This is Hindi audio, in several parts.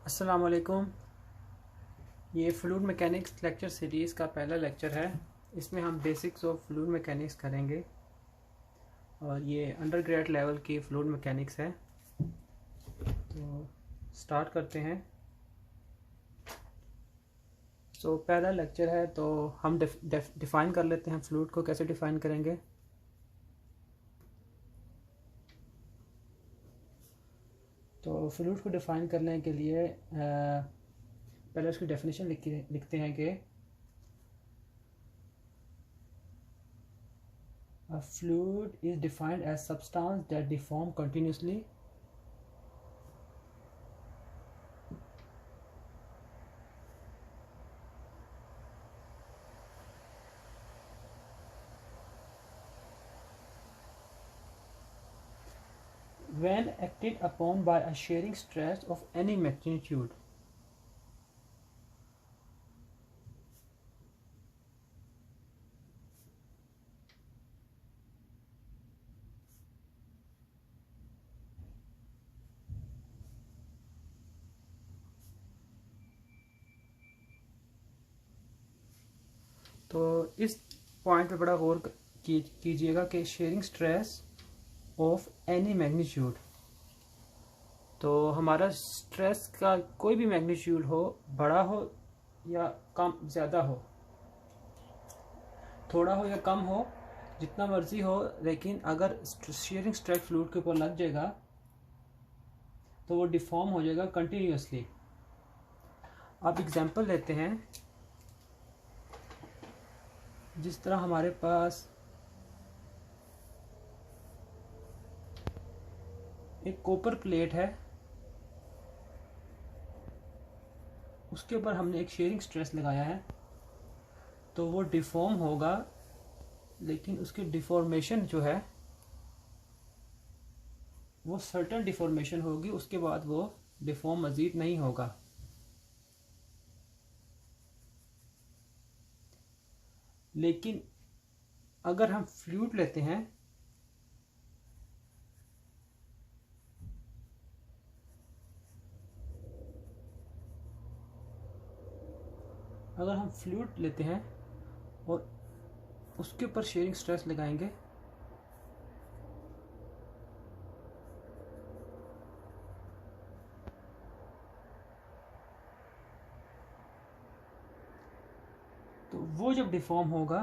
अस्सलाम वालेकुम। ये फ्लूइड मैकेनिक्स लेक्चर सीरीज़ का पहला लेक्चर है। इसमें हम बेसिक्स ऑफ फ्लूइड मैकेनिक्स करेंगे और ये अंडर ग्रेड लेवल की फ्लूइड मैकेनिक्स है। तो स्टार्ट करते हैं। पहला लेक्चर है तो हम डिफ़ाइन कर लेते हैं फ्लूइड को। कैसे डिफ़ाइन करेंगे? तो फ्लूइड को डिफ़ाइन करने के लिए पहले उसकी डेफिनेशन लिखते हैं कि a fluid is defined as substance that deform continuously when acted upon by a shearing stress of any magnitude. तो इस पॉइंट पे बड़ा गौर कीजिएगा कि sharing stress of any magnitude, तो हमारा स्ट्रेस का कोई भी मैग्नीट्यूड हो, बड़ा हो या कम, ज़्यादा हो, थोड़ा हो या कम हो, जितना मर्जी हो, लेकिन अगर शेयरिंग स्ट्रेस फ्लूइड के ऊपर लग जाएगा तो वो डिफॉर्म हो जाएगा कंटिन्यूसली। अब एग्जांपल लेते हैं। जिस तरह हमारे पास एक कॉपर प्लेट है, उसके ऊपर हमने एक शेयरिंग स्ट्रेस लगाया है, तो वो डिफॉर्म होगा, लेकिन उसकी डिफॉर्मेशन जो है वो सर्टेन डिफॉर्मेशन होगी, उसके बाद वो डिफॉर्म मज़ीद नहीं होगा। लेकिन अगर हम फ्लूइड लेते हैं, और उसके ऊपर शेयरिंग स्ट्रेस लगाएंगे, तो वो जब डिफॉर्म होगा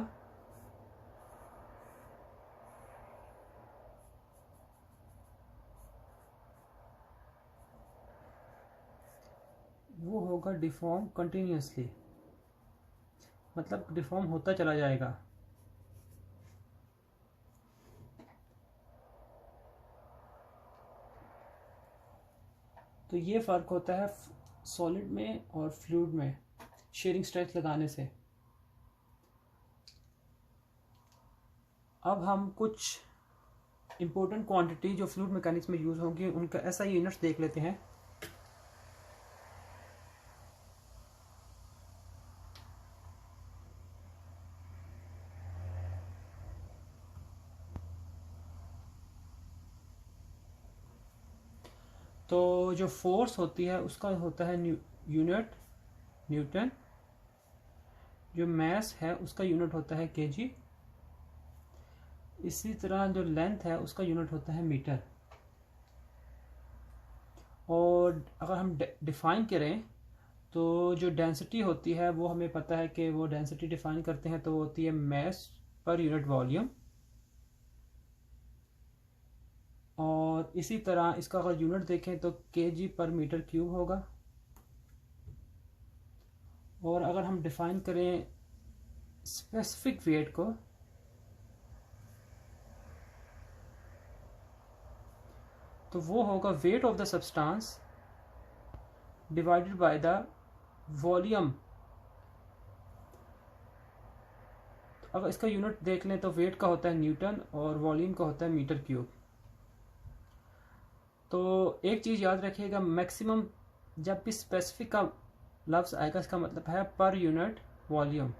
वो होगा डिफॉर्म कंटिन्यूसली, मतलब डिफॉर्म होता चला जाएगा। तो ये फ़र्क होता है सॉलिड में और फ्लूइड में शेयरिंग स्ट्रेस लगाने से। अब हम कुछ इम्पोर्टेंट क्वांटिटी जो फ्लूइड मैकेनिक्स में यूज़ होंगी उनका ऐसा यूनिट्स देख लेते हैं। तो जो फोर्स होती है उसका होता है यूनिट न्यूटन, जो मास है उसका यूनिट होता है केजी, इसी तरह जो लेंथ है उसका यूनिट होता है मीटर। और अगर हम डिफ़ाइन करें तो जो डेंसिटी होती है वो हमें पता है कि वो डेंसिटी डिफ़ाइन करते हैं तो वो होती है मास पर यूनिट वॉल्यूम। और इसी तरह इसका अगर यूनिट देखें तो केजी पर मीटर क्यूब होगा। और अगर हम डिफ़ाइन करें स्पेसिफिक वेट को, तो वो होगा weight of the substance divided by the volume. अगर इसका यूनिट देख लें तो वेट का होता है न्यूटन और वॉल्यूम का होता है मीटर क्यूब। तो एक चीज़ याद रखिएगा, मैक्सिमम जब भी स्पेसिफिक का लफ्ज़ आएगा इसका मतलब है पर यूनिट वॉल्यूम।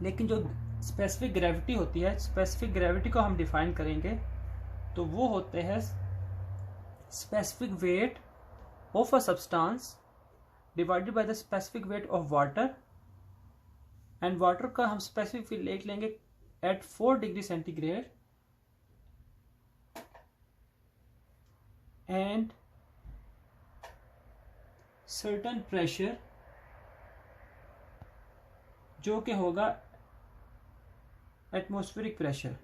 लेकिन जो स्पेसिफिक ग्रेविटी होती है, स्पेसिफिक ग्रेविटी को हम डिफाइन करेंगे तो वो होते हैं specific weight of a substance divided by the specific weight of water, and water का हम स्पेसिफिक वेट लेंगे at 4 degree centigrade and certain pressure जो कि होगा एटमॉस्फेरिक प्रेशर।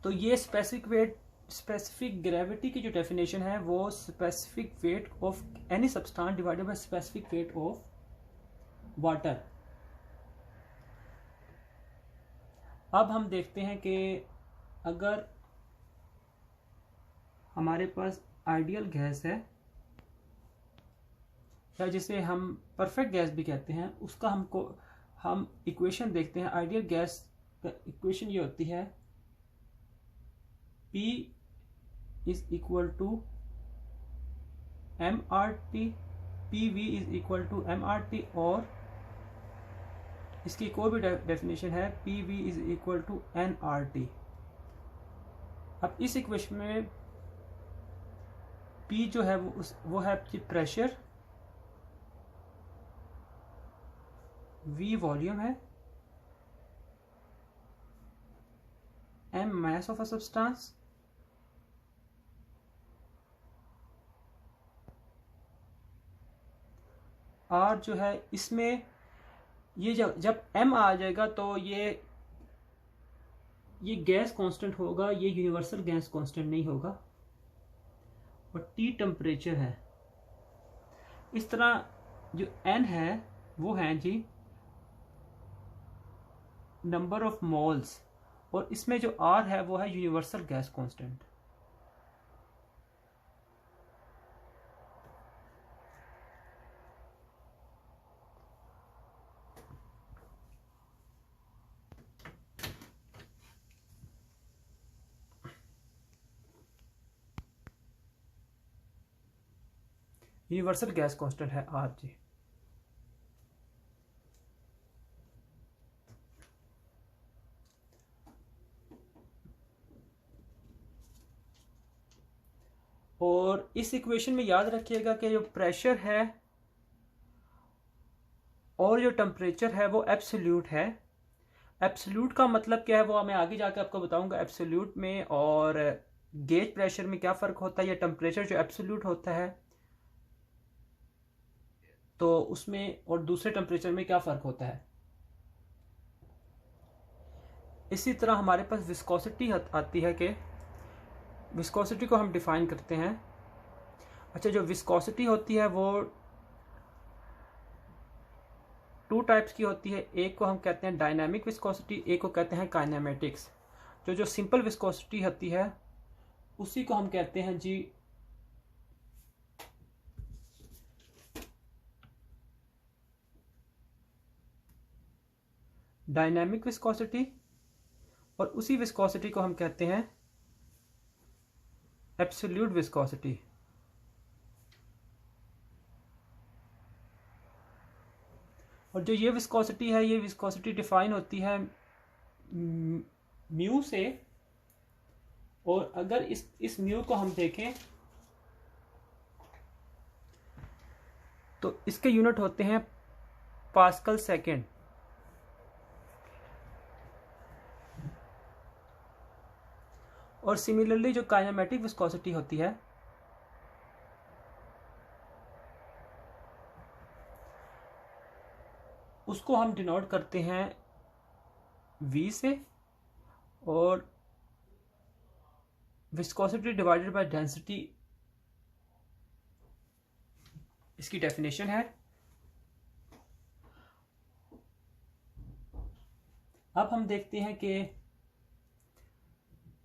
तो ये स्पेसिफिक वेट, स्पेसिफिक ग्रेविटी की जो डेफिनेशन है वो specific weight of any substance divided by specific weight of water. अब हम देखते हैं कि अगर हमारे पास आइडियल गैस है या जिसे हम परफेक्ट गैस भी कहते हैं, उसका हम इक्वेशन देखते हैं। आइडियल गैस का इक्वेशन ये होती है P is equal to MRT, PV is equal to MRT, और इसकी कोई भी डेफिनेशन है PV is equal to nRT। अब इस इक्वेशन में P जो है वो है प्रेशर, V वॉल्यूम है, M mass of a substance, R जो है इसमें ये जब M आ जाएगा तो ये गैस कांस्टेंट होगा, ये यूनिवर्सल गैस कांस्टेंट नहीं होगा, और T टेम्परेचर है। इस तरह जो N है वो है जी नंबर ऑफ मोल्स, और इसमें जो R है वो है universal gas constant. Universal gas constant है R जी। और इस इक्वेशन में याद रखिएगा कि जो प्रेशर है और जो टेम्परेचर है वो एब्सोल्यूट है। एब्सोल्यूट का मतलब क्या है वो मैं आगे जाकर आपको बताऊंगा। एब्सोल्यूट में और गेज प्रेशर में क्या फ़र्क होता है, या टेम्परेचर जो एब्सोल्यूट होता है तो उसमें और दूसरे टेम्परेचर में क्या फ़र्क होता है। इसी तरह हमारे पास विस्कोसिटी आती है कि विस्कोसिटी को हम डिफाइन करते हैं। अच्छा, जो विस्कोसिटी होती है वो 2 टाइप्स की होती है। एक को हम कहते हैं डायनामिक विस्कोसिटी, एक को कहते हैं काइनेमेटिक्स। जो सिंपल विस्कोसिटी होती है उसी को हम कहते हैं जी डायनामिक विस्कोसिटी, और उसी विस्कोसिटी को हम कहते हैं एब्सोल्यूट विस्कोसिटी। और जो ये विस्कोसिटी है, ये विस्कोसिटी डिफाइन होती है म्यू से, और अगर इस म्यू को हम देखें तो इसके यूनिट होते हैं पास्कल सेकेंड। और सिमिलरली जो काइनेमेटिक विस्कोसिटी होती है उसको हम डिनोट करते हैं V से, और विस्कोसिटी डिवाइडेड बाय डेंसिटी इसकी डेफिनेशन है। अब हम देखते हैं कि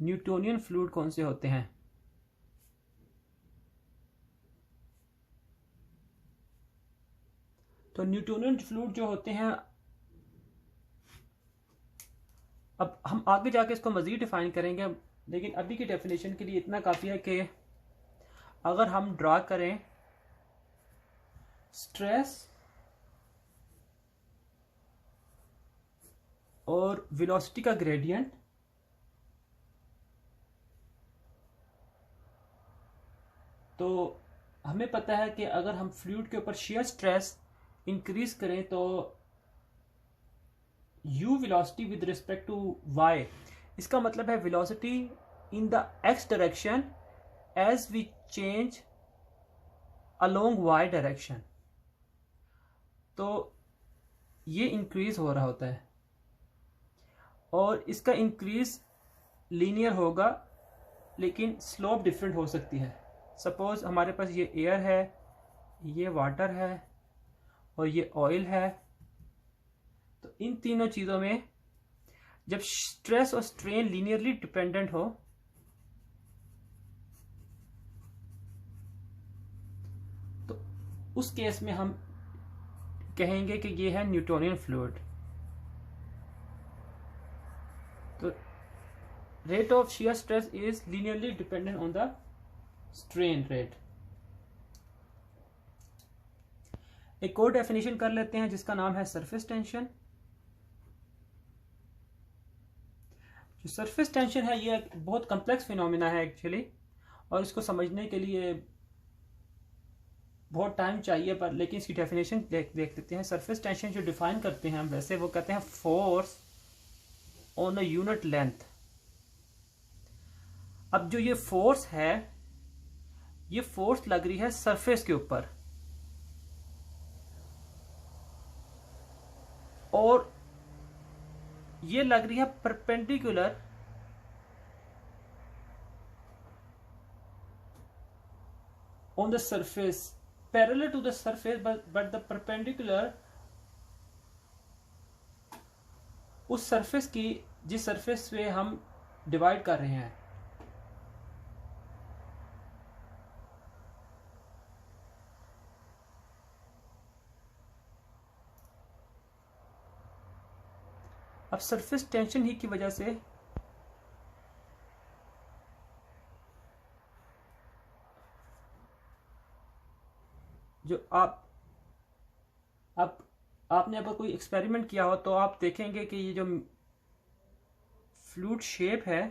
न्यूटोनियन फ्लूइड कौन से होते हैं। तो न्यूटोनियन फ्लूइड जो होते हैं, अब हम आगे जाके इसको मज़ीद डिफाइन करेंगे, लेकिन अभी की डेफिनेशन के लिए इतना काफ़ी है कि अगर हम ड्रा करें स्ट्रेस और वेलोसिटी का ग्रेडियंट तो हमें पता है कि अगर हम फ्लूइड के ऊपर शियर स्ट्रेस इंक्रीज करें तो u velocity with respect to y, इसका मतलब है velocity in the x direction as we change along y direction, तो ये इंक्रीज हो रहा होता है और इसका इंक्रीज लीनियर होगा लेकिन स्लोप डिफरेंट हो सकती है। सपोज हमारे पास ये एयर है, ये वाटर है और ये ऑयल है, तो इन तीनों चीज़ों में जब स्ट्रेस और स्ट्रेन लीनियरली डिपेंडेंट हो तो उस केस में हम कहेंगे कि ये है न्यूटोनियन फ्लूइड। तो rate of shear stress is linearly dependent on the strain rate. एक और डेफिनेशन कर लेते हैं जिसका नाम है सरफेस टेंशन। जो सरफेस टेंशन है ये एक बहुत कम्प्लेक्स फिनोमिना है एक्चुअली, और इसको समझने के लिए बहुत टाइम चाहिए, पर लेकिन इसकी डेफिनेशन देख लेते हैं। सरफेस टेंशन जो डिफाइन करते हैं हम वैसे वो कहते हैं force on a unit length. अब जो ये फोर्स है ये फोर्स लग रही है सरफेस के ऊपर और ये लग रही है perpendicular on the surface, parallel to the surface but the perpendicular उस सरफेस की जिस सरफेस पे हम डिवाइड कर रहे हैं। अब सरफेस टेंशन ही की वजह से जो आपने अगर कोई एक्सपेरिमेंट किया हो तो आप देखेंगे कि ये जो फ्लूइड शेप है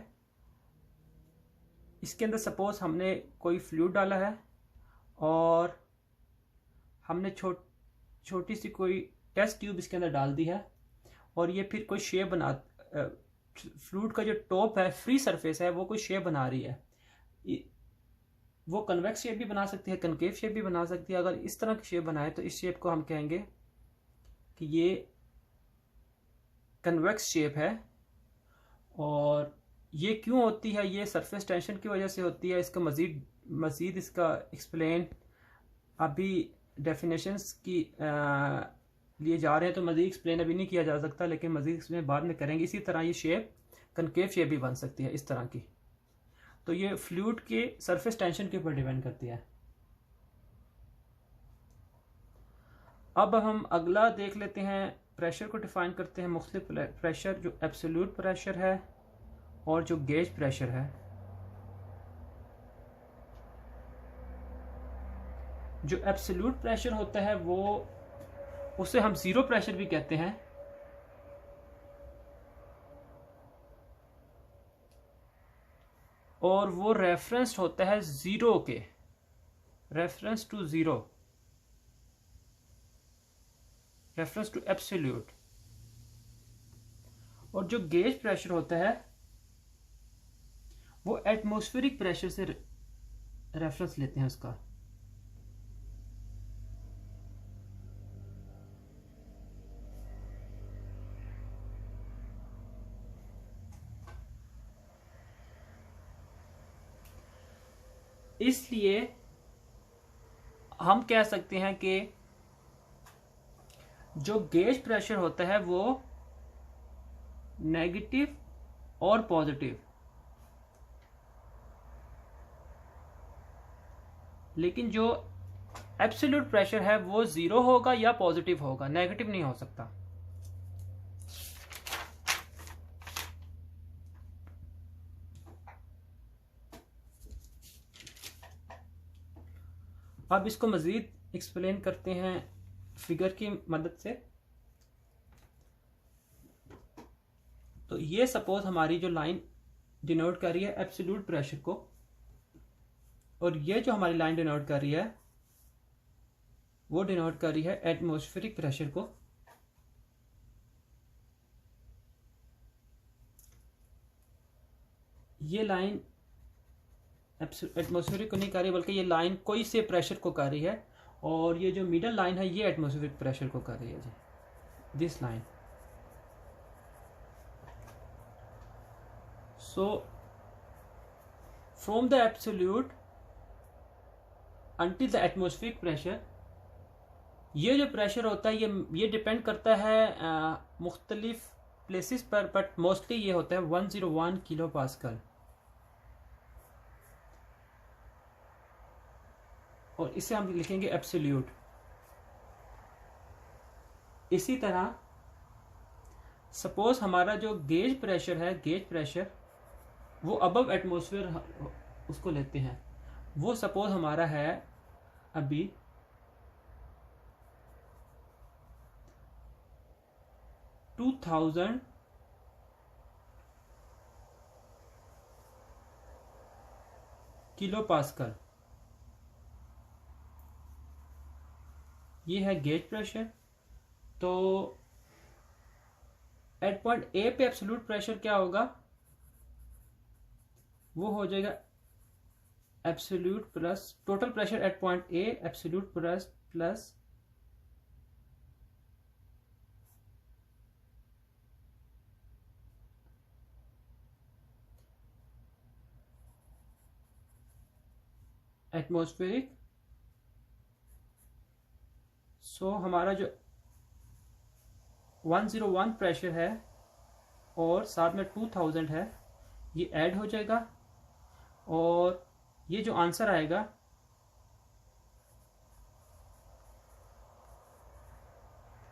इसके अंदर सपोज हमने कोई फ्लूइड डाला है और हमने छोटी सी कोई टेस्ट ट्यूब इसके अंदर डाल दी है और ये फिर कोई शेप बना, फ्लूइड का जो टॉप है फ्री सरफेस है वो कोई शेप बना रही है। वो कन्वेक्स शेप भी बना सकती है, कनकेव शेप भी बना सकती है। अगर इस तरह की शेप बनाए तो इस शेप को हम कहेंगे कि ये कन्वेक्स शेप है। और ये क्यों होती है? ये सरफेस टेंशन की वजह से होती है। इसका मज़ीद इसका एक्सप्लेन अभी डेफिनेशंस की लिए जा रहे हैं तो मज़ीद एक्सप्लेन अभी नहीं किया जा सकता, लेकिन मज़ीद एक्सप्लेन बाद में करेंगे। इसी तरह ये शेप कनकेव शेप भी बन सकती है इस तरह की। तो ये फ्लूइड के सरफेस टेंशन के ऊपर डिपेंड करती है। अब हम अगला देख लेते हैं, प्रेशर को डिफाइन करते हैं। मुख्तलिफ प्रेशर, जो एब्सोल्यूट प्रेशर है और जो गेज प्रेशर है। जो एब्सोल्यूट प्रेशर होता है वो उसे हम जीरो प्रेशर भी कहते हैं। और वो रेफरेंस होता है जीरो के, reference to zero, reference to absolute. और जो गेज प्रेशर होता है वो एटमॉस्फेरिक प्रेशर से रेफरेंस लेते हैं उसका। इसलिए हम कह सकते हैं कि जो गेज प्रेशर होता है वो नेगेटिव और पॉजिटिव, लेकिन जो एब्सोल्यूट प्रेशर है वो जीरो होगा या पॉजिटिव होगा, नेगेटिव नहीं हो सकता। अब इसको मजीद एक्सप्लेन करते हैं फिगर की मदद से। तो ये सपोज हमारी जो लाइन डिनोट कर रही है एब्सोल्यूट प्रेशर को, और ये जो हमारी लाइन डिनोट कर रही है वो डिनोट कर रही है एटमॉस्फेरिक प्रेशर को। ये लाइन एटमॉस्फेरिक को नहीं कर रही, बल्कि ये लाइन कोई से प्रेशर को कर रही है, और ये जो मिडल लाइन है ये एटमॉस्फेरिक प्रेशर को कर रही है जी, this line. So from the absolute until the atmospheric pressure, ये जो प्रेशर होता है ये डिपेंड करता है मुख्तलिफ प्लेसेस पर, बट मोस्टली ये होता है 101 किलो पास्कल। और इसे हम लिखेंगे एब्सोल्यूट। इसी तरह सपोज हमारा जो गेज प्रेशर है, गेज प्रेशर वो अबव एटमॉस्फेयर उसको लेते हैं, वो सपोज हमारा है अभी 2000 किलो पास्कल। ये है गेज प्रेशर। तो एट पॉइंट ए पे एब्सोल्यूट प्रेशर क्या होगा, वो हो जाएगा absolute plus total pressure at point A, absolute plus atmospheric. So हमारा जो 101 प्रेशर है और साथ में 2000 है, ये ऐड हो जाएगा, और ये जो आंसर आएगा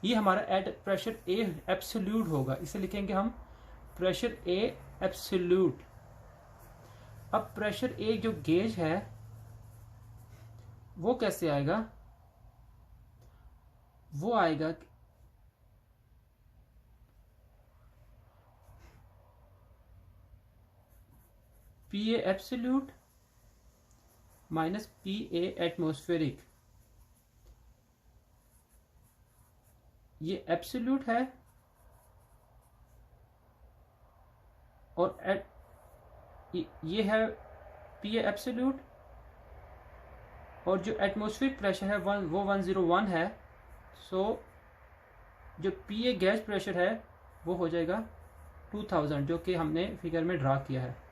ये हमारा एट प्रेशर ए एब्सोल्यूट होगा। इसे लिखेंगे हम प्रेशर ए एब्सोल्यूट। अब प्रेशर ए जो गेज है वो कैसे आएगा, वो आएगा P A absolute minus P A atmospheric. ये एब्सोल्यूट है और ये है पी ए एब्सोल्यूट, और जो एटमॉस्फेरिक प्रेशर है वो 101 है। सो जो पी ए गैस प्रेशर है वो हो जाएगा 2000, जो कि हमने फिगर में ड्रा किया है।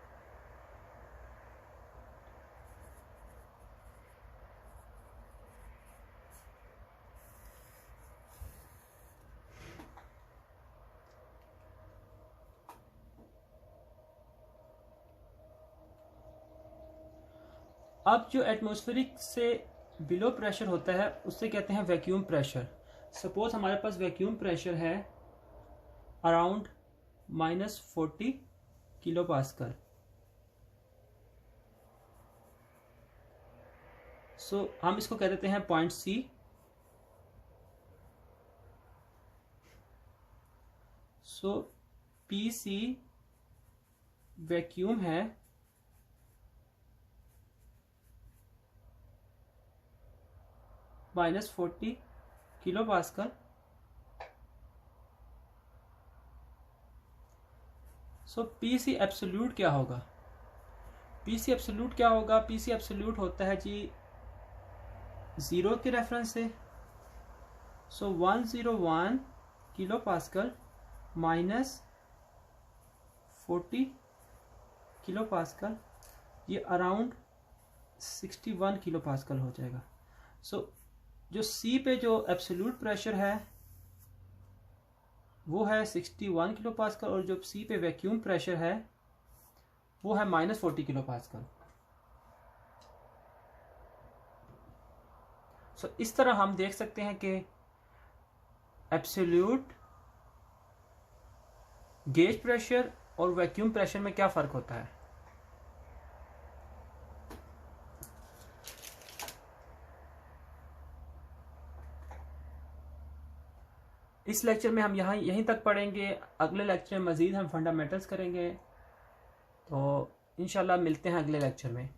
अब जो एटमॉस्फेरिक से बिलो प्रेशर होता है उससे कहते हैं वैक्यूम प्रेशर। सपोज हमारे पास वैक्यूम प्रेशर है अराउंड -40 किलो पास्कल। सो हम इसको कह देते हैं पॉइंट सी। सो पी सी वैक्यूम है -40 किलो पास्कल। सो पी सी एब्सोल्यूट क्या होगा, पी सी एब्सोल्यूट क्या होगा, पी सी एब्सोल्यूट होता है जी 0 के रेफरेंस से। सो 101 किलो पास्कल -40 किलो पास्कल, ये अराउंड 61 किलो पास्कल हो जाएगा। सो जो सी पे जो एब्सोल्यूट प्रेशर है वो है 61 किलो पास्कल, और जो सी पे वैक्यूम प्रेशर है वो है -40 किलो पास्कल। सो इस तरह हम देख सकते हैं कि एब्सोल्यूट, गेज प्रेशर और वैक्यूम प्रेशर में क्या फ़र्क होता है। इस लेक्चर में हम यहीं तक पढ़ेंगे। अगले लेक्चर में मज़ीद हम फंडामेंटल्स करेंगे। तो इंशाल्लाह मिलते हैं अगले लेक्चर में।